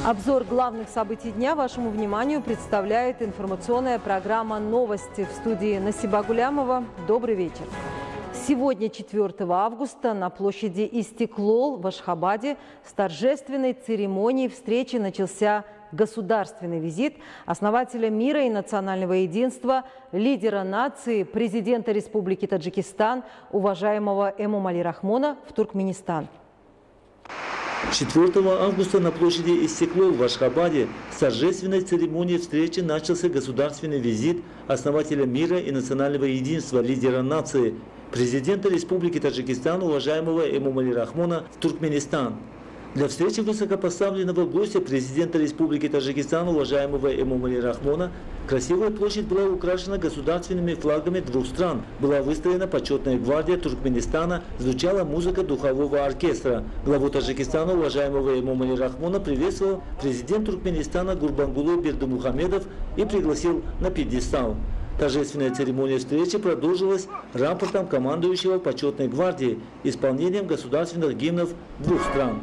Обзор главных событий дня вашему вниманию представляет информационная программа «Новости». В студии Насиба Гулямова. Добрый вечер. Сегодня, 4 августа, на площади Истиклол в Ашхабаде с торжественной церемонией встречи начался государственный визит основателя мира и национального единства, лидера нации, президента Республики Таджикистан, уважаемого Эмомали Рахмона в Туркменистан. 4 августа на площади Истиклол в Ашхабаде с торжественной церемонией встречи начался государственный визит основателя мира и национального единства, лидера нации, президента Республики Таджикистан, уважаемого Эмомали Рахмона в Туркменистан. Для встречи высокопоставленного гостя президента Республики Таджикистан, уважаемого Эмомали Рахмона, красивая площадь была украшена государственными флагами двух стран. Была выстроена почетная гвардия Туркменистана, звучала музыка духового оркестра. Главу Таджикистана, уважаемого Эмомали Рахмона, приветствовал президент Туркменистана Гурбангулы Бердымухамедов и пригласил на пьедестал. Торжественная церемония встречи продолжилась рапортом командующего почетной гвардии, исполнением государственных гимнов двух стран.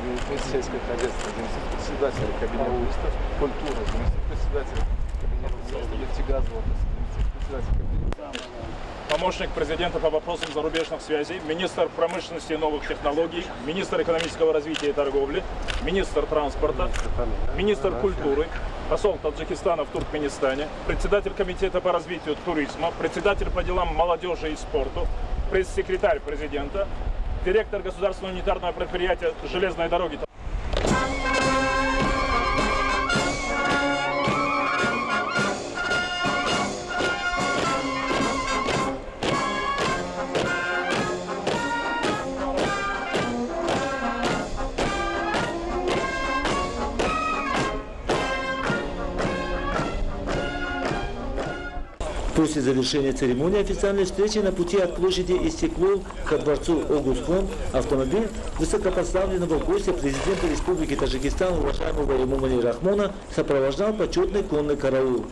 заместитель сельского хозяйства, заместитель председателя кабинета министров культуры, заместитель председателя кабинета нефтегазового, заместитель председателя кабинета помощник президента по вопросам зарубежных связей, министр промышленности и новых технологий, министр экономического развития и торговли, министр транспорта, министр культуры, посол Таджикистана в Туркменистане, председатель комитета по развитию туризма, председатель по делам молодежи и спорту, пресс-секретарь президента, директор государственного унитарного предприятия «Железной дороги». После завершения церемонии официальной встречи на пути от площади Истеклол ко дворцу Огустхон автомобиль высокопоставленного гостя президента Республики Таджикистан уважаемого Эмомали Рахмона сопровождал почетный конный караул.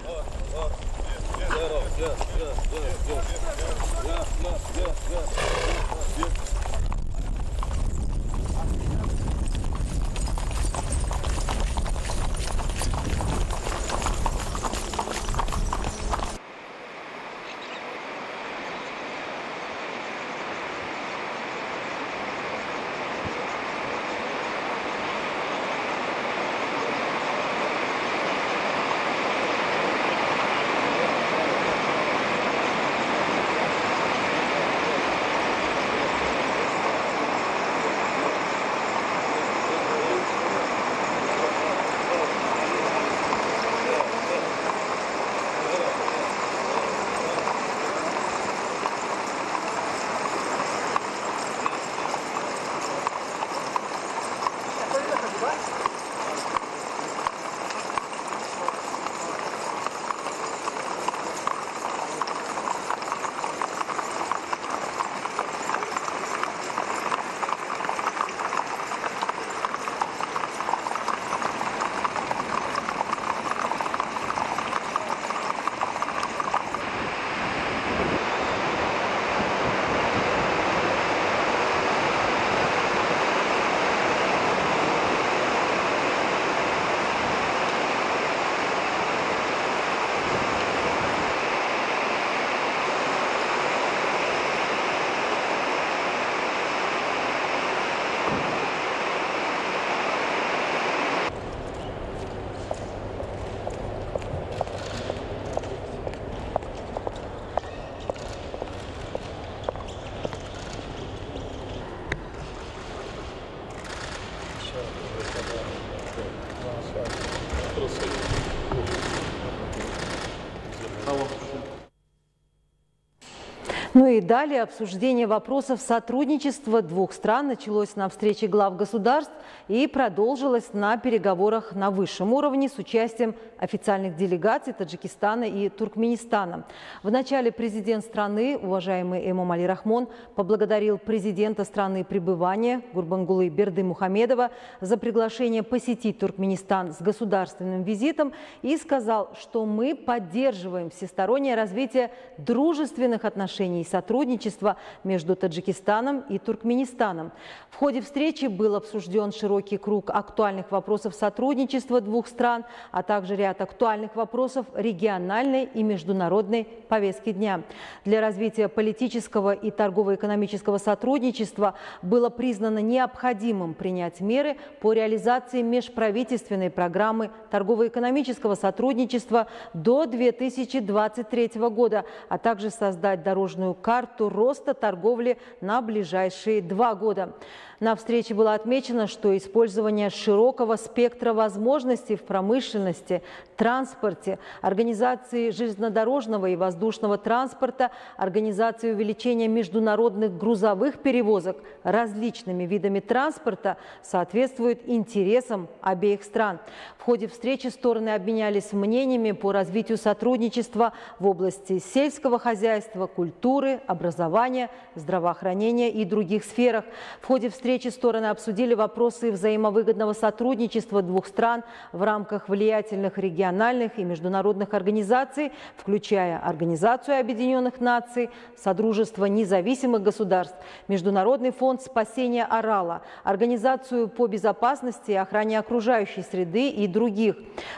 Ну и далее обсуждение вопросов сотрудничества двух стран началось на встрече глав государств и продолжилось на переговорах на высшем уровне с участием официальных делегаций Таджикистана и Туркменистана. Вначале президент страны, уважаемый Эмомали Рахмон, поблагодарил президента страны пребывания Гурбангулы Бердымухамедова за приглашение посетить Туркменистан с государственным визитом и сказал, что мы поддерживаем всестороннее развитие дружественных отношений и сотрудничества между Таджикистаном и Туркменистаном. В ходе встречи был обсужден широкий круг актуальных вопросов сотрудничества двух стран, а также ряд актуальных вопросов региональной и международной повестки дня. Для развития политического и торгово-экономического сотрудничества было признано необходимым принять меры по реализации межправительственной программы торгово-экономического сотрудничества до 2023 года, а также создать дорожную карту роста торговли на ближайшие 2 года. На встрече было отмечено, что использование широкого спектра возможностей в промышленности, транспорте, организации железнодорожного и воздушного транспорта, организации увеличения международных грузовых перевозок различными видами транспорта соответствует интересам обеих стран. В ходе встречи стороны обменялись мнениями по развитию сотрудничества в области сельского хозяйства, культуры, культуры, образования, здравоохранения и других сферах. В ходе встречи стороны обсудили вопросы взаимовыгодного сотрудничества двух стран в рамках влиятельных региональных и международных организаций, включая Организацию Объединенных Наций, Содружество независимых государств, Международный фонд спасения Арала, Организацию по безопасности и охране окружающей среды и других.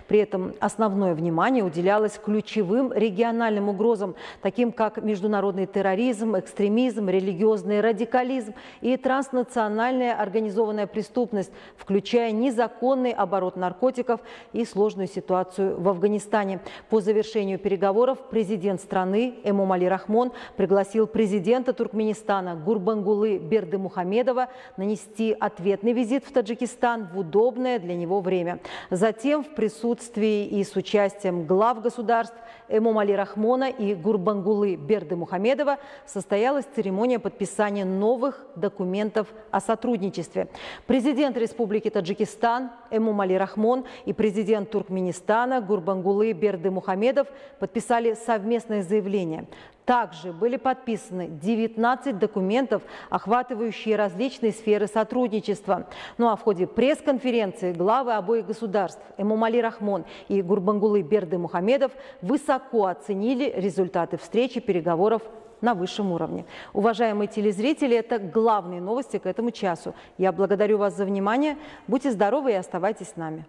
При этом основное внимание уделялось ключевым региональным угрозам, таким как международный терроризм, экстремизм, религиозный радикализм и транснациональная организованная преступность, включая незаконный оборот наркотиков и сложную ситуацию в Афганистане. По завершению переговоров президент страны Эмомали Рахмон пригласил президента Туркменистана Гурбангулы Бердымухамедова нанести ответный визит в Таджикистан в удобное для него время. Затем в присутствии и с участием глав государств Эмомали Рахмона и Гурбангулы Бердымухамедова состоялась церемония подписания новых документов о сотрудничестве. Президент Республики Таджикистан Эмомали Рахмон и президент Туркменистана Гурбангулы Бердымухамедов подписали совместное заявление. Также были подписаны 19 документов, охватывающие различные сферы сотрудничества. Ну а в ходе пресс-конференции главы обоих государств Эмомали Рахмон и Гурбангулы Бердымухамедов высоко оценили результаты встречи переговоров на высшем уровне. Уважаемые телезрители, это главные новости к этому часу. Я благодарю вас за внимание. Будьте здоровы и оставайтесь с нами.